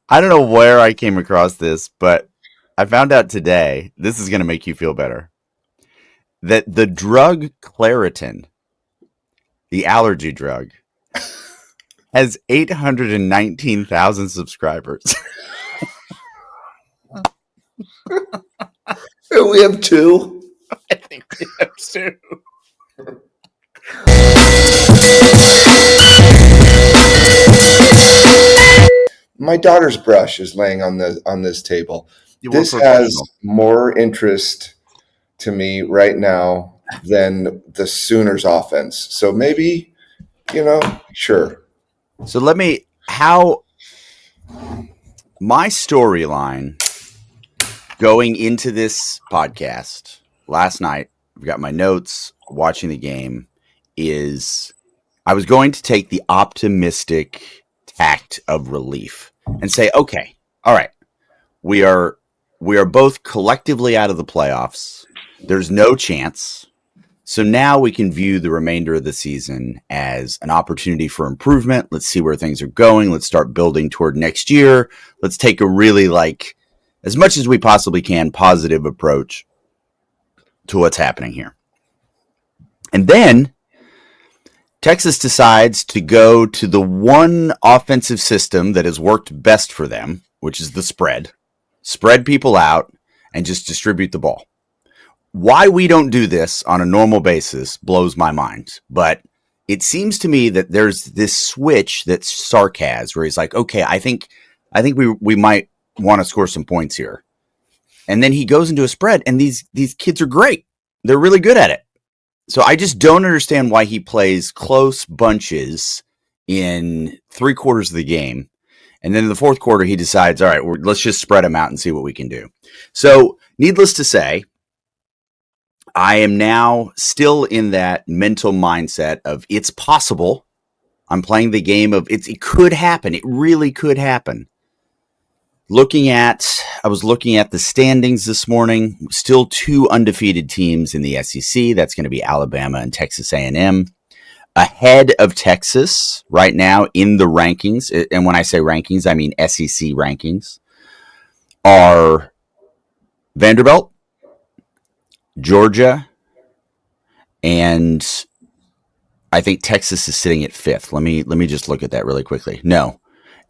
I don't know where I came across this, but I found out today, this is going to make you feel better, that the drug Claritin, the allergy drug, has 819,000 subscribers. We have two. I think we have two. My daughter's brush is laying on this table. We're This has professional. more interest to me right now than the Sooners offense. So maybe, sure. So my storyline going into this podcast last night, I've got my notes watching the game, is I was going to take the optimistic tact of relief and say, okay, all right, we are both collectively out of the playoffs. There's no chance. So now we can view the remainder of the season as an opportunity for improvement. Let's see where things are going. Let's start building toward next year. Let's take a really, as much as we possibly can, positive approach to what's happening here. And then Texas decides to go to the one offensive system that has worked best for them, which is the spread people out and just distribute the ball. Why we don't do this on a normal basis blows my mind. But it seems to me that there's this switch that Sark has where he's like, okay, I think we might want to score some points here. And then he goes into a spread, and these kids are great. They're really good at it. So I just don't understand why he plays close bunches in 3/4 of the game. And then in the fourth quarter, he decides, all right, let's just spread them out and see what we can do. So needless to say, I am now still in that mental mindset of it's possible. I'm playing the game of it could happen. It really could happen. I was looking at the standings this morning. Still two undefeated teams in the SEC. That's going to be Alabama and Texas A&M. Ahead of Texas right now in the rankings, and when I say rankings, I mean SEC rankings, are Vanderbilt, Georgia, and I think Texas is sitting at 5th. Let me just look at that really quickly. No,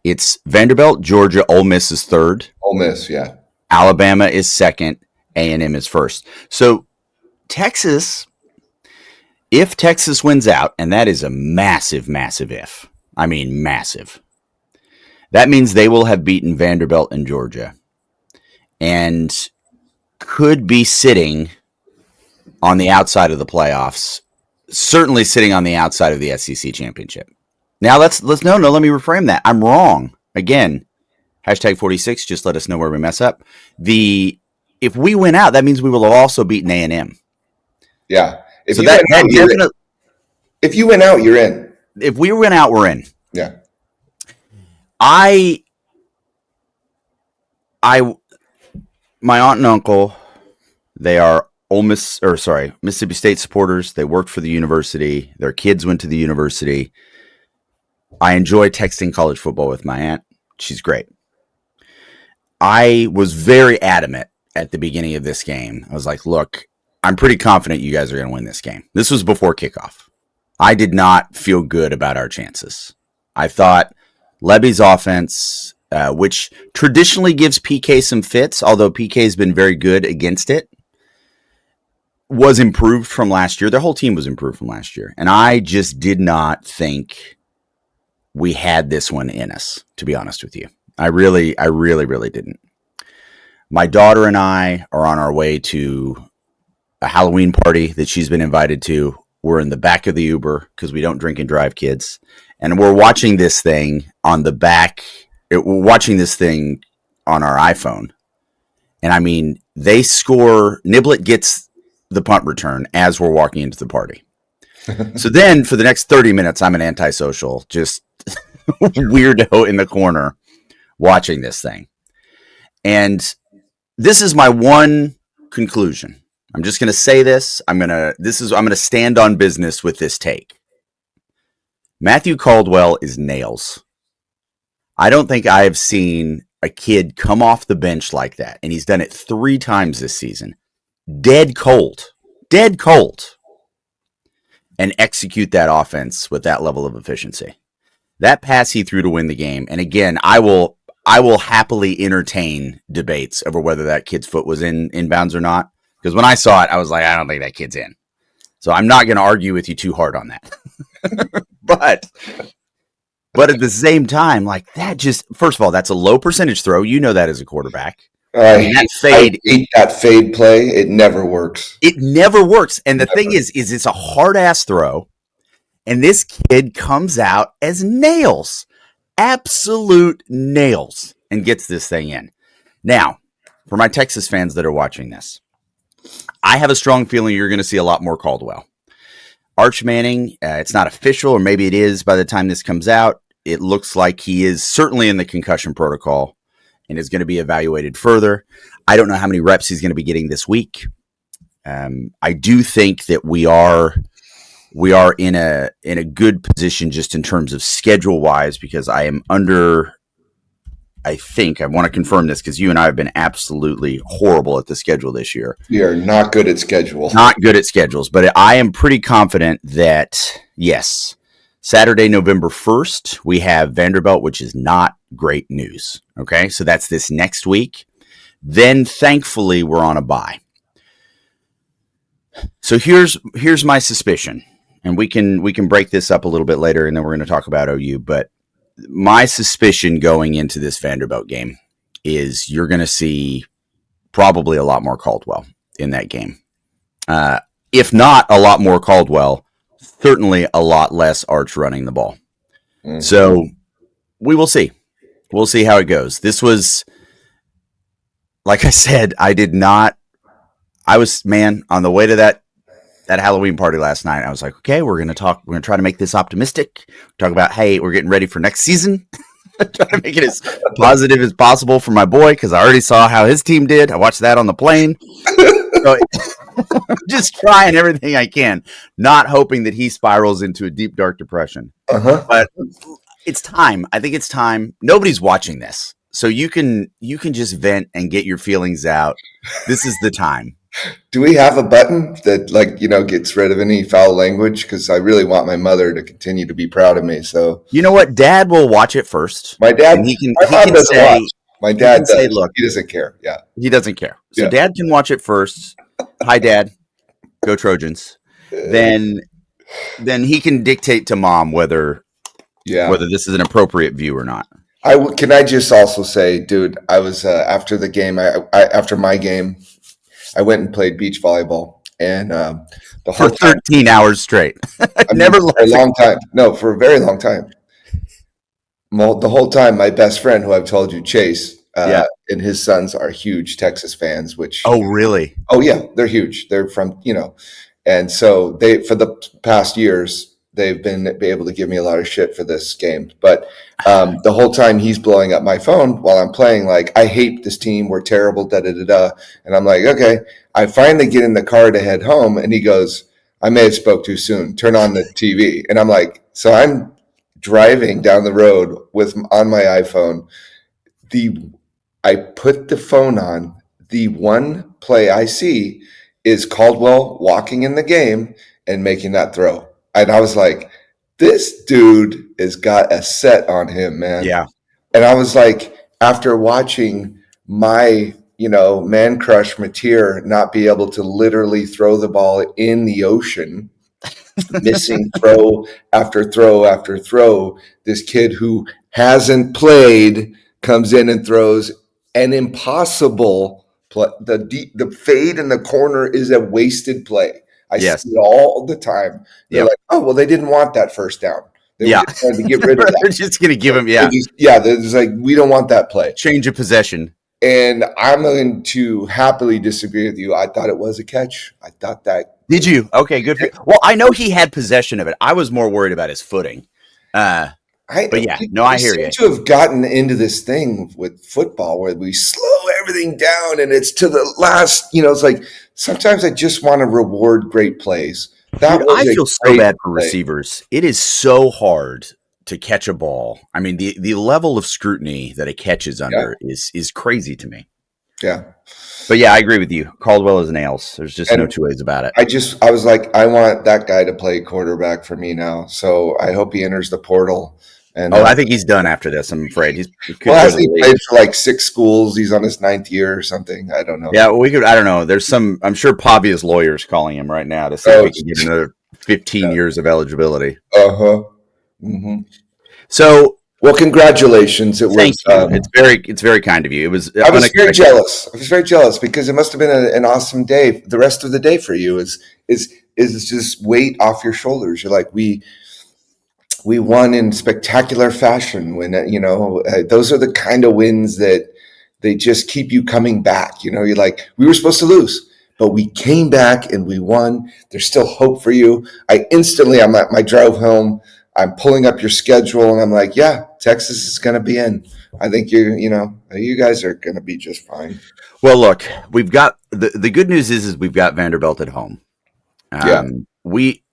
it's Vanderbilt, Georgia, Ole Miss is 3rd. Ole Miss, yeah. Alabama is 2nd. A&M is 1st. So Texas, if Texas wins out, and that is a massive, massive if. I mean, massive. That means they will have beaten Vanderbilt and Georgia and could be sitting on the outside of the playoffs, certainly sitting on the outside of the SEC championship. Now let me reframe that. I'm wrong. Again, hashtag 46, just let us know where we mess up. If we win out, that means we will have also beaten A&M. Yeah. If you win out, you're in. If we win out, we're in. Yeah. My aunt and uncle, they are Mississippi State supporters. They worked for the university. Their kids went to the university. I enjoy texting college football with my aunt. She's great. I was very adamant at the beginning of this game. I was like, look, I'm pretty confident you guys are going to win this game. This was before kickoff. I did not feel good about our chances. I thought Levy's offense, which traditionally gives PK some fits, although PK has been very good against it, was improved from last year. Their whole team was improved from last year. And I just did not think we had this one in us, to be honest with you. I really, really didn't. My daughter and I are on our way to a Halloween party that she's been invited to. We're in the back of the Uber because we don't drink and drive, kids. And we're watching this thing on the back. We're watching this thing on our iPhone. And I mean, they score. Niblett gets the punt return as we're walking into the party. So then for the next 30 minutes, I'm an antisocial, just weirdo in the corner watching this thing. And this is my one conclusion. I'm just going to say this. I'm going to stand on business with this take. Matthew Caldwell is nails. I don't think I have seen a kid come off the bench like that, and he's done it 3 times this season, dead cold, and execute that offense with that level of efficiency. That pass he threw to win the game, and again, I will happily entertain debates over whether that kid's foot was in bounds or not. Because when I saw it, I was like, I don't think that kid's in. So I'm not going to argue with you too hard on that. But at the same time, like that just, first of all, that's a low percentage throw. You know that as a quarterback. I hate that fade play. It never works. It never works. And the thing is it's a hard ass throw. And this kid comes out as nails, absolute nails, and gets this thing in. Now, for my Texas fans that are watching this, I have a strong feeling you're going to see a lot more Caldwell. Arch Manning, it's not official, or maybe it is by the time this comes out. It looks like he is certainly in the concussion protocol and is going to be evaluated further. I don't know how many reps he's going to be getting this week. I do think that we are in a good position just in terms of schedule wise, because I want to confirm this because you and I have been absolutely horrible at the schedule this year. We are not good at schedule. Not good at schedules, but I am pretty confident that, yes, Saturday, November 1st, we have Vanderbilt, which is not great news. Okay, so that's this next week. Then, thankfully, we're on a bye. So here's my suspicion, and we can break this up a little bit later, and then we're going to talk about OU. But my suspicion going into this Vanderbilt game is you're going to see probably a lot more Caldwell in that game. If not a lot more Caldwell, certainly a lot less Arch running the ball. Mm-hmm. So we will see. We'll see how it goes. This was, like I said, on the way to that Halloween party last night, I was like, okay, we're going to try to make this optimistic. Talk about, hey, we're getting ready for next season. Try to make it as positive as possible for my boy, because I already saw how his team did. I watched that on the plane. So, just trying everything I can, not hoping that he spirals into a deep, dark depression. Uh-huh. But it's time. I think it's time. Nobody's watching this, so you can just vent and get your feelings out. This is the time. Do we have a button that gets rid of any foul language? Because I really want my mother to continue to be proud of me. So you know what? Dad will watch it first. My dad, he can say, watch. My dad does. Say, look, he doesn't care. Yeah, he doesn't care. So yeah. Dad can watch it first. Hi, Dad. Go Trojans. Then he can dictate to Mom whether this is an appropriate view or not. Can I just also say, dude, I was after the game. After my game, I went and played beach volleyball, and for 13 hours straight. For a long time. No, for a very long time. The whole time, my best friend, who I've told you, Chase, and his sons are huge Texas fans. Oh, really? Oh, yeah, they're huge. They're from and so they, for the past years, they've been able to give me a lot of shit for this game. But the whole time he's blowing up my phone while I'm playing, like, I hate this team. We're terrible, da-da-da-da. And I'm like, okay. I finally get in the car to head home, and he goes, I may have spoke too soon. Turn on the TV. And I'm like, so I'm driving down the road on my iPhone. I put the phone on. The one play I see is Caldwell walking in the game and making that throw. And I was like, this dude has got a set on him, man. Yeah. And I was like, after watching my, man crush Mateer not be able to literally throw the ball in the ocean, missing throw after throw after throw, this kid who hasn't played comes in and throws an impossible play. The fade in the corner is a wasted play. I see it all the time. They're like, oh, well, they didn't want that first down. They were just trying to get rid of that. They're just going to give him, they're just like, we don't want that play. Change of possession. And I'm going to happily disagree with you. I thought it was a catch. I thought that. Did you? Okay, good for you. Well, I know he had possession of it. I was more worried about his footing. I hear you. To have gotten into this thing with football where we slow everything down and it's to the last, it's like sometimes I just want to reward great plays. I feel so bad for receivers. It is so hard to catch a ball. I mean, the level of scrutiny that a catch is Yeah. under is crazy to me. Yeah. But yeah, I agree with you. Caldwell is nails. There's just no And two ways about it. I was like, I want that guy to play quarterback for me now. So I hope he enters the portal. And Oh, I think he's done after this. I'm afraid he well, could go to hasn't the he league. played for like 6 schools? He's on his 9th year or something. I don't know. Yeah, well, we could. I don't know. There's some. I'm sure Pavia's lawyers calling him right now to see if Oh, he can get another 15 years of eligibility. uh-huh. Hmm. So Well, congratulations. It thank was. you. It's very kind of you. It was I was very unexpected. jealous. I was very jealous because it must have been an awesome day. The rest of the day for you is just weight off your shoulders. You're like, we won in spectacular fashion. When those are the kind of wins that they just keep you coming back. You're like, we were supposed to lose, but we came back and we won. There's still hope for you. I'm at my drive home. I'm pulling up your schedule and I'm like, yeah, Texas is going to be in. I think you guys are going to be just fine. Well, look, we've got the good news is we've got Vanderbilt at home. Yeah. We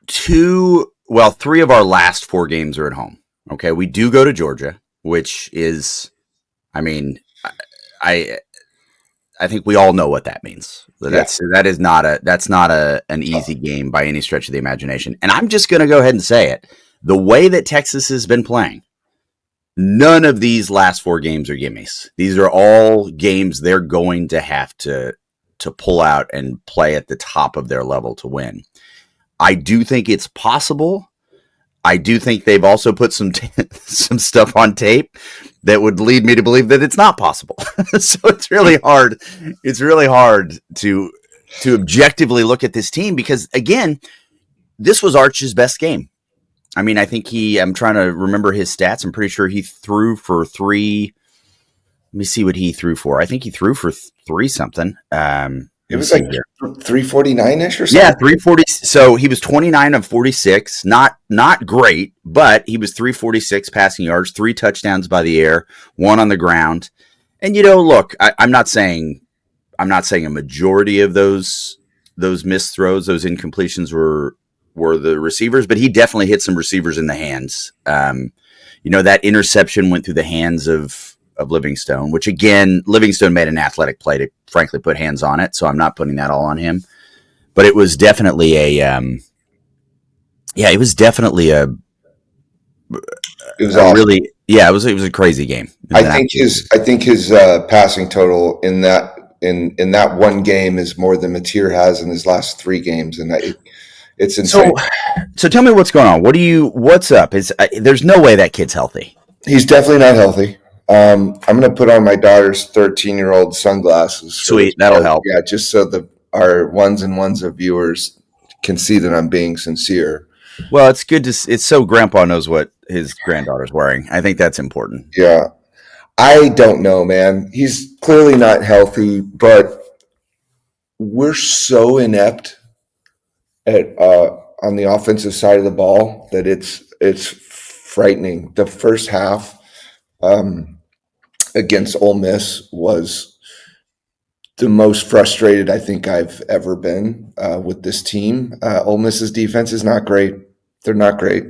three of our last four games are at home. Okay, we do go to Georgia, which is, I mean, I I think we all know what that means. Yeah. That's not an easy game by any stretch of the imagination. And I'm just going to go ahead and say it: the way that Texas has been playing, none of these last four games are gimmies. These are all games they're going to have to pull out and play at the top of their level to win. I do think it's possible. I do think they've also put some stuff on tape that would lead me to believe that it's not possible. So it's really hard. It's really hard to objectively look at this team because again, this was Arch's best game. I mean, I think I'm trying to remember his stats. I'm pretty sure he threw for three. Let me see what he threw for. I think he threw for three something. It was like 349-ish or something. Yeah, 340. So he was 29 of 46. Not great, but he was 346 passing yards, 3 touchdowns by the air, 1 on the ground. And look, I'm not saying a majority of those missed throws, those incompletions were the receivers, but he definitely hit some receivers in the hands. That interception went through the hands of Livingstone, which again, Livingstone made an athletic play to frankly put hands on it. So I'm not putting that all on him, but it was definitely it was definitely It was a awesome. really, it was a crazy game. I think his passing total in that one game is more than Mateer has in his last 3 games, and it's insane. So tell me what's going on. What's up? There's no way that kid's healthy. He's definitely not healthy. I'm going to put on my daughter's 13-year-old sunglasses. Sweet, that'll help. Yeah, just so our ones and ones of viewers can see that I'm being sincere. Well, it's good it's so Grandpa knows what his granddaughter's wearing. I think that's important. Yeah, I don't know, man. He's clearly not healthy, but we're so inept at on the offensive side of the ball that it's frightening. The first half against Ole Miss was the most frustrated I think I've ever been with this team. Ole Miss's defense is not great. They're not great.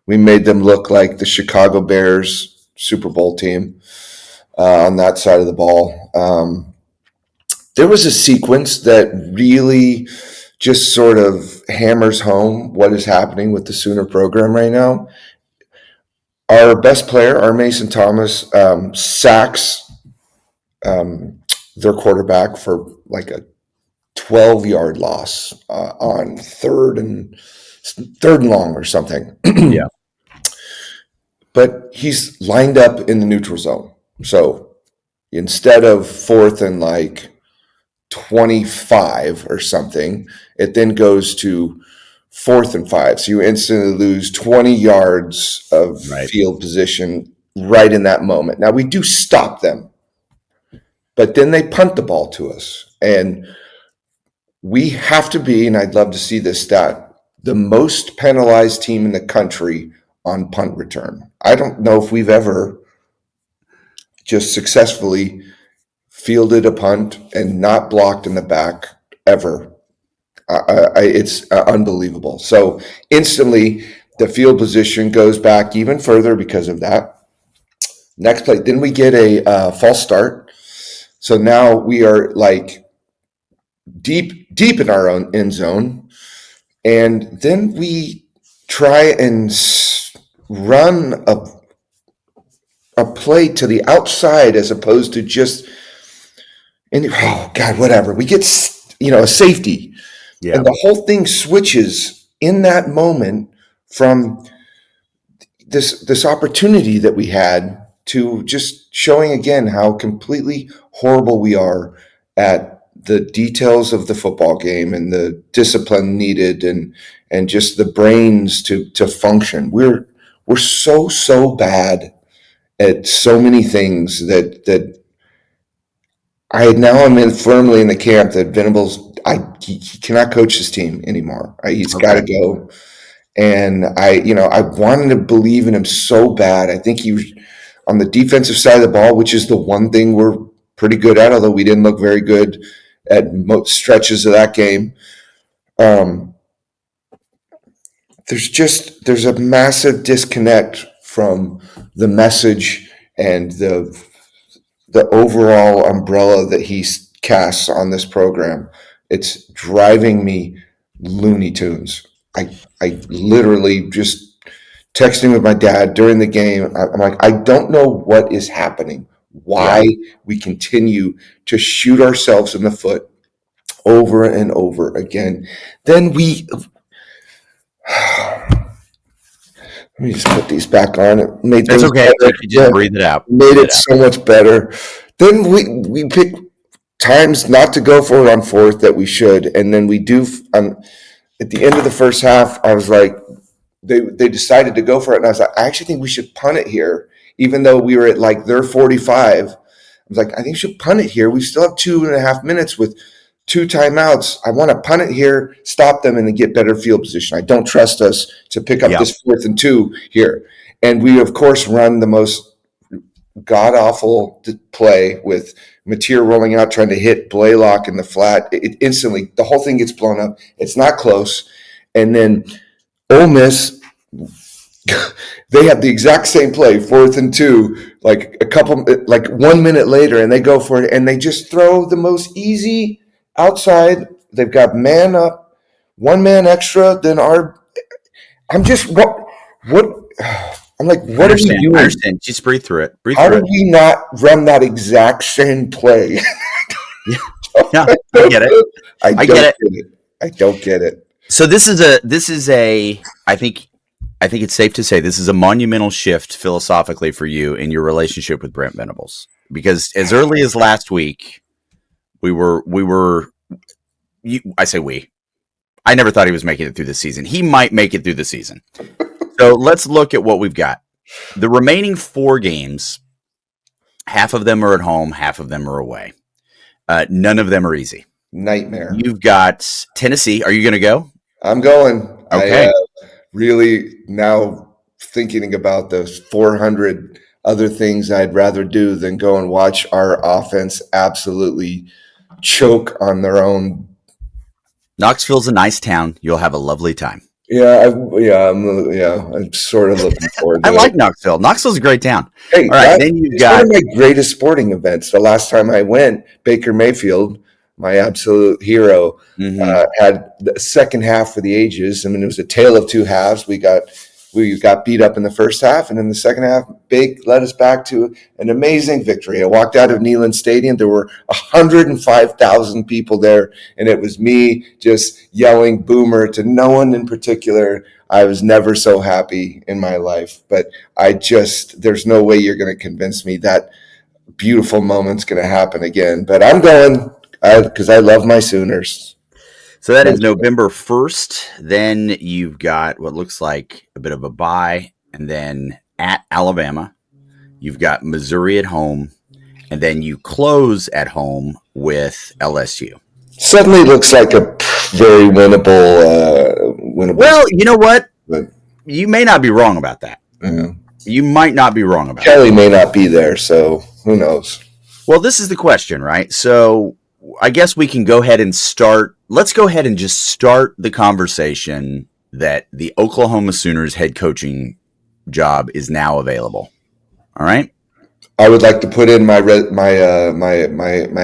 We made them look like the Chicago Bears Super Bowl team on that side of the ball. There was a sequence that really just sort of hammers home what is happening with the Sooner program right now. Our best player, our Mason Thomas, sacks their quarterback for like a 12-yard loss on third and long or something. Yeah. But he's lined up in the neutral zone. So instead of 4th and like 25 or something, it then goes to 4th and 5. So you instantly lose 20 yards of field position right in that moment. Now we do stop them, but then they punt the ball to us. And we have to be, and I'd love to see this stat, the most penalized team in the country on punt return. I don't know if we've ever just successfully fielded a punt and not blocked in the back ever. It's unbelievable. So instantly, The field position goes back even further because of that. Next play, then we get a false start. So now we are like deep in our own end zone. And then we try and run a play to the outside as opposed to just, and oh God, whatever. We get, a safety. Yeah. And the whole thing switches in that moment from this opportunity that we had to just showing again how completely horrible we are at the details of the football game and the discipline needed and just the brains to function. We're so bad at so many things that I now am firmly in the camp that Venables he cannot coach his team anymore. He's got to Okay. go. And I wanted to believe in him so bad. I think he was on the defensive side of the ball, which is the one thing we're pretty good at, although we didn't look very good at most stretches of that game. There's a massive disconnect from the message and the overall umbrella that he casts on this program. It's driving me Looney Tunes. I literally just texting with my dad during the game. I'm like, I don't know what is happening. Yeah. Why we continue to shoot ourselves in the foot over and over again. Then let me just put these back on. It made That's things okay. better. You just Yeah, breathe it out. made Breathe it it out. so much better. Then we pick times not to go for it on fourth that we should, and then we do. At the end of the first half, I was like, they decided to go for it, and I was like, I actually think we should punt it here, even though we were at like their 45. I was like, I think we should punt it here. We still have 2.5 minutes with two timeouts. I want to punt it here, stop them, and then get better field position. I don't trust us to pick up Yeah. this 4th and 2 here. And we, of course, run the most god awful play with Mateer rolling out, trying to hit Blaylock in the flat. It instantly, the whole thing gets blown up. It's not close. And then Ole Miss, they have the exact same play, 4th and 2, like 1 minute later, and they go for it, and they just throw the most easy outside. They've got man up, one man extra than our. I'm just what I'm like. I What are we understand. I doing? understand. Just breathe through it. Breathe How through did it. we not run that exact same play? Yeah. Yeah. I get it. I I don't get it. get it. I don't get it. So this is a I think it's safe to say this is a monumental shift philosophically for you in your relationship with Brent Venables. Because as early as last week, we were I say we. I never thought he was making it through the season. He might make it through the season. So let's look at what we've got. The remaining 4 games, half of them are at home, half of them are away. None of them are easy. Nightmare. You've got Tennessee. Are you going to go? I'm going. Okay. I really now thinking about those 400 other things I'd rather do than go and watch our offense absolutely choke on their own. Knoxville's a nice town. You'll have a lovely time. I'm sort of looking forward I to like it. Knoxville. Knoxville's a great town. Hey, All right, then you've it's one got of my greatest sporting events. The last time I went, Baker Mayfield, my absolute hero, mhm. had the second half for the ages. I mean, it was a tale of two halves. We got beat up in the first half, and in the second half, Bake led us back to an amazing victory. I walked out of Neyland Stadium. There were 105,000 people there, and it was me just yelling "Boomer" to no one in particular. I was never so happy in my life, but there's no way you're going to convince me that beautiful moment's going to happen again. But I'm going because I love my Sooners. So that is November 1st. Then you've got what looks like a bit of a bye, and then at Alabama, you've got Missouri at home, and then you close at home with LSU. Suddenly looks like a very winnable. Well, you know what? But, You may not be wrong about that. You might not be wrong about Kelly may not be there, so who knows? Well, this is the question, right? So I guess we can go ahead and start. Let's go ahead and just start the conversation that the Oklahoma Sooners head coaching job is now available. All right. I would like to put in my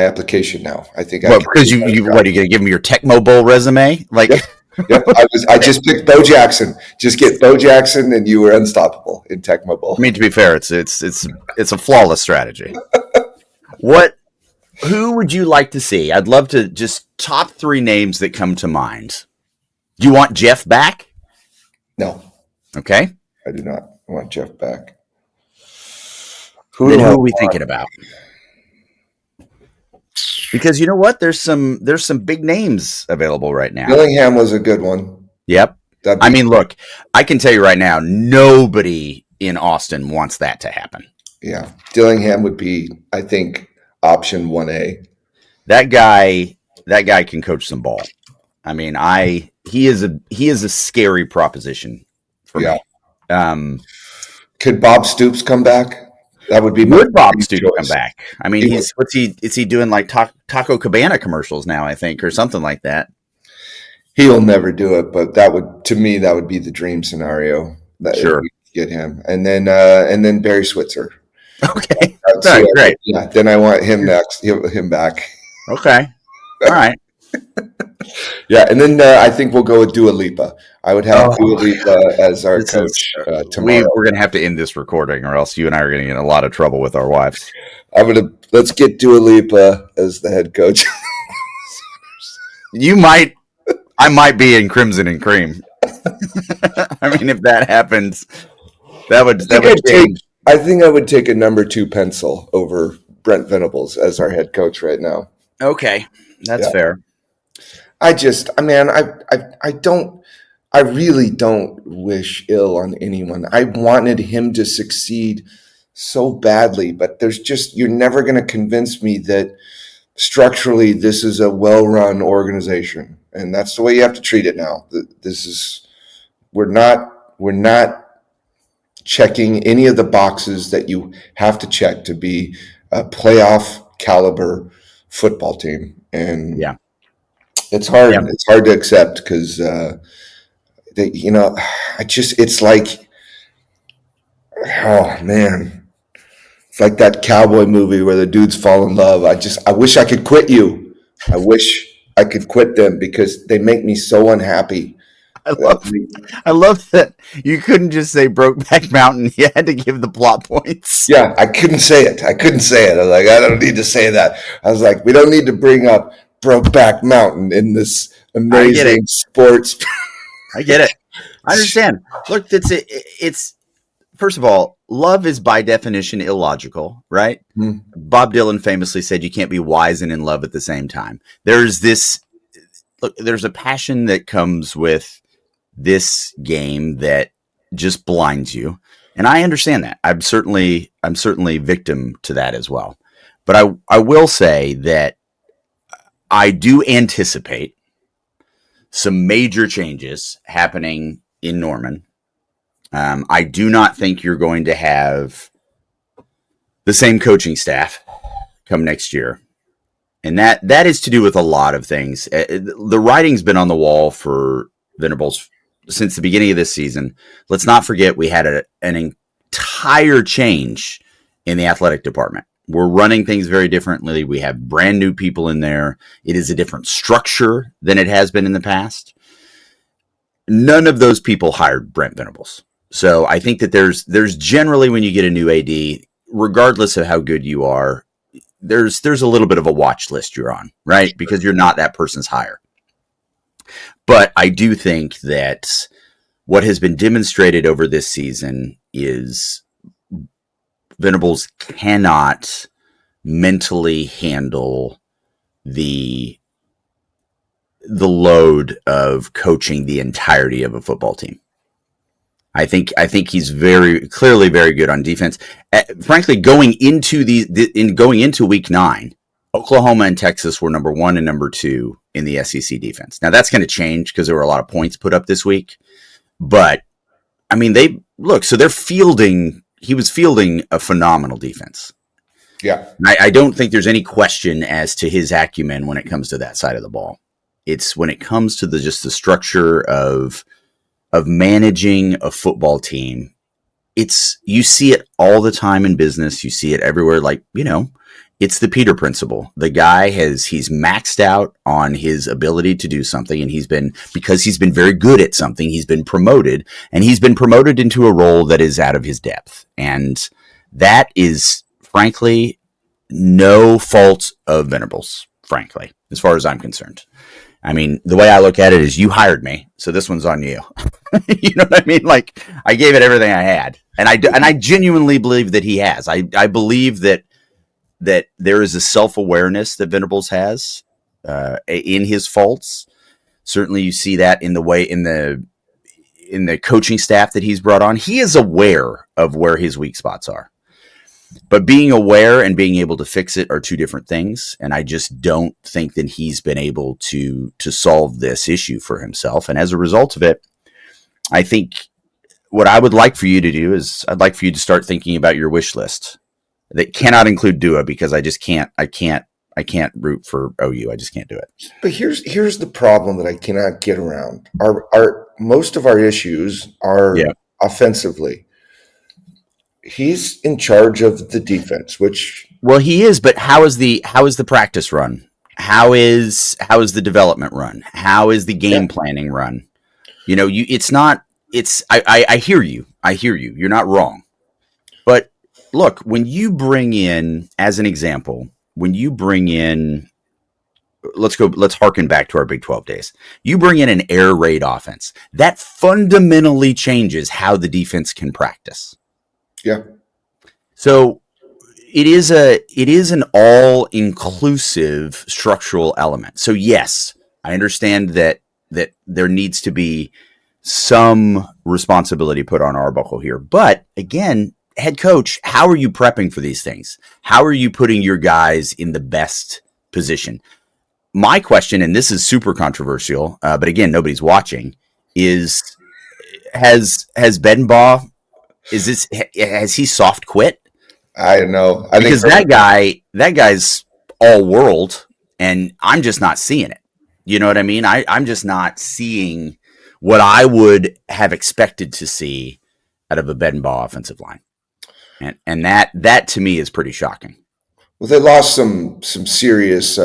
application now. I think I Well, can because do a better you job. what are you going to give me your Tecmo Bowl resume? Like, Yep. Yep. I just picked Bo Jackson. Just get Bo Jackson and you were unstoppable in Tech I Mobile. mean, to be fair, it's a flawless strategy. What? Who would you like to see? I'd love to just top 3 names that come to mind. Do you want Jeff back? No, Okay. I do not. I want Jeff back. Then Do I who are we want? thinking about? Because you know what? There's some big names available right now. Dillingham was a good one. Yep. That'd I be mean, look, I can tell you right now, nobody in Austin wants that to happen. yeah. Dillingham would be, I think, option 1A. That guy can coach some ball. I mean, he is a scary proposition for Yeah. me. Could Bob Stoops come back? That would be my Would Bob dream Stoops come choice. back? I mean, He would. is he doing like Taco Cabana commercials now, I think, or something like that. He'll never do it, but that would, to me, that would be the dream scenario that if Sure. we could get him, and then Barry Switzer. Okay. That's All who right, I- great. Yeah. Then I want him next. Him back. Okay. All right. Yeah, and then I think we'll go with Dua Lipa. I would have Dua Lipa as our This is coach tomorrow. we're going to have to end this recording, or else you and I are going to get in a lot of trouble with our wives. Let's get Dua Lipa as the head coach. I might be in Crimson and Cream. I mean, if that happens, that would change. I think I would take a number 2 pencil over Brent Venables as our head coach right now. Okay, that's Yeah. fair. I really don't wish ill on anyone. I wanted him to succeed so badly, but you're never going to convince me that structurally this is a well-run organization, and that's the way you have to treat it now. We're not checking any of the boxes that you have to check to be a playoff caliber football team, and Yeah. it's hard. Yeah. It's hard to accept because it's like, oh man, it's like that cowboy movie where the dudes fall in love. I wish I could quit you. I wish I could quit them because they make me so unhappy. I love that you couldn't just say Brokeback Mountain. You had to give the plot points. Yeah, I couldn't say it. I was like, I don't need to say that. I was like, we don't need to bring up Brokeback Mountain in this amazing sports. I get it. I understand. Look, it's first of all, love is by definition illogical, right? Hmm. Bob Dylan famously said you can't be wise and in love at the same time. There's a passion that comes with this game that just blinds you. And I understand that. I'm certainly victim to that as well. But I will say that I do anticipate some major changes happening in Norman. I do not think you're going to have the same coaching staff come next year. And that is to do with a lot of things. The writing's been on the wall for Venables since the beginning of this season. Let's not forget we had an entire change in the athletic department. We're running things very differently. We have brand new people in there. It is a different structure than it has been in the past. None of those people hired Brent Venables. So I think that there's generally, when you get a new AD, regardless of how good you are, there's a little bit of a watch list you're on, right? Because you're not that person's hire. But I do think that what has been demonstrated over this season is Venables cannot mentally handle the load of coaching the entirety of a football team. I think he's very clearly very good on defense. Frankly, going into week 9, Oklahoma and Texas were number 1 and number 2 in the SEC defense. Now that's going to change because there were a lot of points put up this week. But I mean, he was fielding a phenomenal defense. Yeah. I don't think there's any question as to his acumen when it comes to that side of the ball. It's when it comes to just the structure of of managing a football team, you see it all the time in business. You see it everywhere. Like, it's the Peter principle. The guy he's maxed out on his ability to do something, and because he's been very good at something, he's been promoted, and he's been promoted into a role that is out of his depth. And that is, frankly, no fault of Venables, frankly, as far as I'm concerned. I mean, the way I look at it is you hired me, so this one's on you. You know what I mean? Like, I gave it everything I had. And I genuinely believe that he has. I believe that there is a self-awareness that Venables has in his faults. Certainly you see that in the coaching staff that he's brought on. He is aware of where his weak spots are. But being aware and being able to fix it are two different things. And I just don't think that he's been able to solve this issue for himself. And as a result of it, I think what I would like for you to do is I'd like for you to start thinking about your wish list. That cannot include Dua because I can't root for OU. I just can't do it. But here's the problem that I cannot get around. Our most of our issues are offensively. He's in charge of the defense, which he is. But how is the practice run? How is the development run? How is the game planning run? It's not. It's I hear you. I hear you. You're not wrong. But look, when you bring in, as an example, let's harken back to our Big 12 days. You bring in an air raid offense that fundamentally changes how the defense can practice. Yeah. So it is an all-inclusive structural element. So yes, I understand that there needs to be some responsibility put on Arbuckle here. But again, head coach, how are you prepping for these things? How are you putting your guys in the best position? My question, and this is super controversial, but again, nobody's watching, is has Benbaugh, has he soft quit? I don't know. Because that guy's all world, and I'm just not seeing it. You know what I mean? I'm just not seeing what I would have expected to see out of a Benbaugh offensive line. And that to me is pretty shocking. Well, they lost some serious.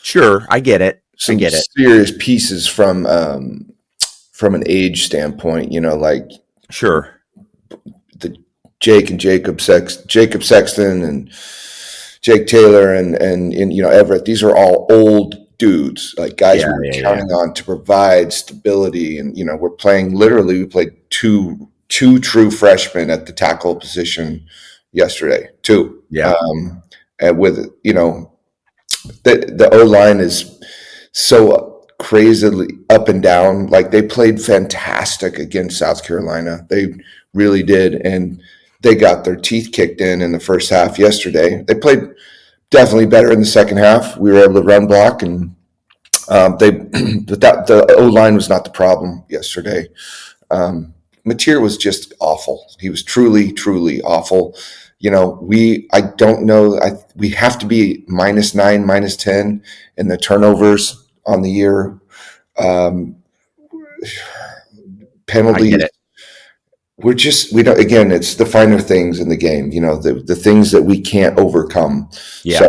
Sure, I get it. Serious pieces from an age standpoint. Like sure, the Jacob Sexton and Jake Taylor and Everett. These are all old dudes, like guys we're counting on to provide stability. And we're playing. Literally, we played two true freshmen at the tackle position yesterday. Two. Yeah. And with the O line is so crazily up and down. Like, they played fantastic against South Carolina. They really did, and they got their teeth kicked in the first half yesterday. They played definitely better in the second half. We were able to run block, and the O line was not the problem yesterday. Mateer was just awful. He was truly, truly awful. I don't know. We have to be -9, -10 in the turnovers on the year. Penalties. I get it. We don't. Again, it's the finer things in the game. The things that we can't overcome. Yeah. So,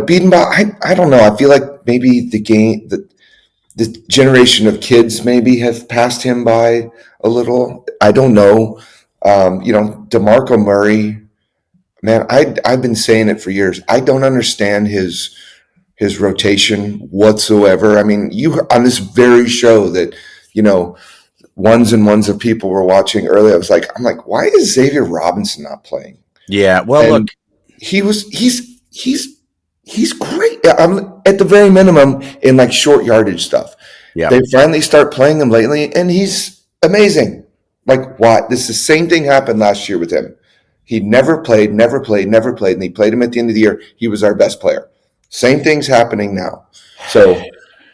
beaten by. I don't know. I feel like maybe the generation of kids maybe have passed him by a little. I don't know. DeMarco Murray, man, I've been saying it for years. I don't understand his rotation whatsoever. I mean, you on this very show that, ones and ones of people were watching earlier. I'm like, why is Xavier Robinson not playing? Yeah. Well, And look, he's great. At the very minimum in like short yardage stuff. yeah. They finally start playing him lately, and he's amazing. Like, what? The same thing happened last year with him. He never played, and they played him at the end of the year. He was our best player. Same thing's happening now. So,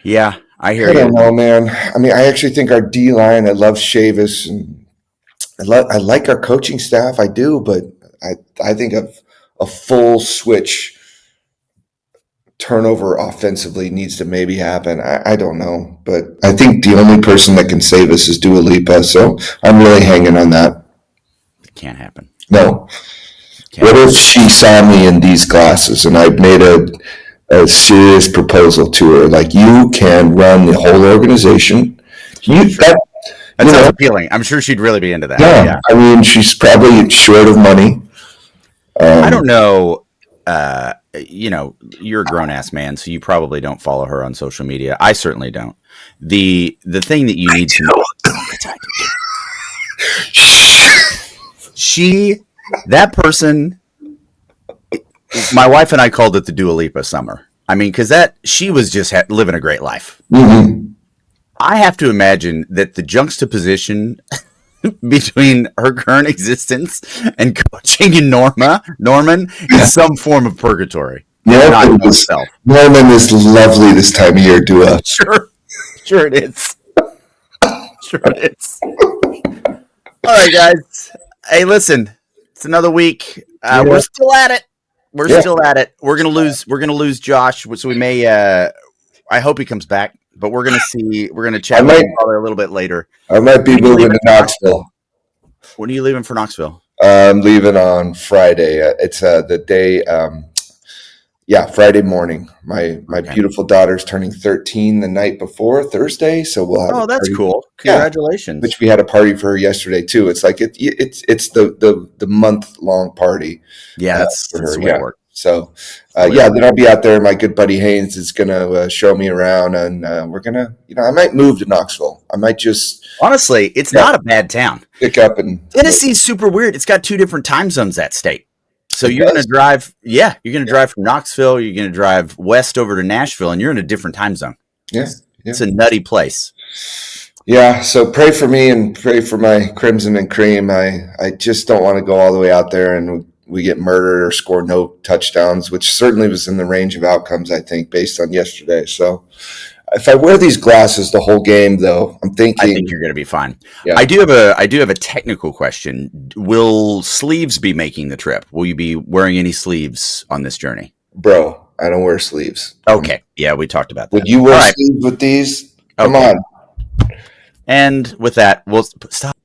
yeah, I hear I you. don't know, man. I mean, I actually think our D line. I love Chavis, and I like our coaching staff. I do, but I think of a full switch turnover offensively needs to maybe happen. I don't know, but I think the only person that can save us is Dua Lipa. So I'm really hanging on that. It can't happen. No. Can't What happen. if she saw me in these glasses and I made a serious proposal to her? Like, you can run the whole organization. That sounds appealing. I'm sure she'd really be into that. Yeah. I mean, she's probably short of money. I don't know. You're a grown ass man, so you probably don't follow her on social media. I certainly don't. The thing that you need to know, that person, my wife and I called it the Dua Lipa summer. I mean, because she was just living a great life. Mm-hmm. I have to imagine that the juxtaposition between her current existence and coaching in Norman is some form of purgatory. Norman is lovely this time of year, Dua. Sure it is. Sure it is. All right, guys. Hey, listen, it's another week. We're still at it. We're gonna lose Josh, so we may. I hope he comes back, but we're gonna chat with him probably a little bit later. I might be moving to Knoxville. When are you leaving for Knoxville? I'm leaving on Friday. It's the day. Friday morning. My beautiful daughter's turning 13 the night before Thursday, so we'll have. Oh, that's cool! Congratulations! Which we had a party for her yesterday too. It's like it's the month long party. Yeah, that's the way it works. So then I'll be out there. My good buddy Haynes is gonna show me around, and we're gonna, I might move to Knoxville. I might just honestly, it's not a bad town. Pick up and Tennessee's super weird. It's got 2 different time zones, that state. So you're going to drive. Yeah, you're going to drive from Knoxville. You're going to drive west over to Nashville, and you're in a different time zone. Yeah. It's a nutty place. Yeah, so pray for me and pray for my Crimson and Cream. I just don't want to go all the way out there and we get murdered or score no touchdowns, which certainly was in the range of outcomes, I think, based on yesterday. So if I wear these glasses the whole game, though, I think you're going to be fine. Yeah. I do have a technical question. Will sleeves be making the trip? Will you be wearing any sleeves on this journey? Bro, I don't wear sleeves. Okay. Yeah, we talked about that. Would you wear sleeves with these? Come on. And with that, we'll stop.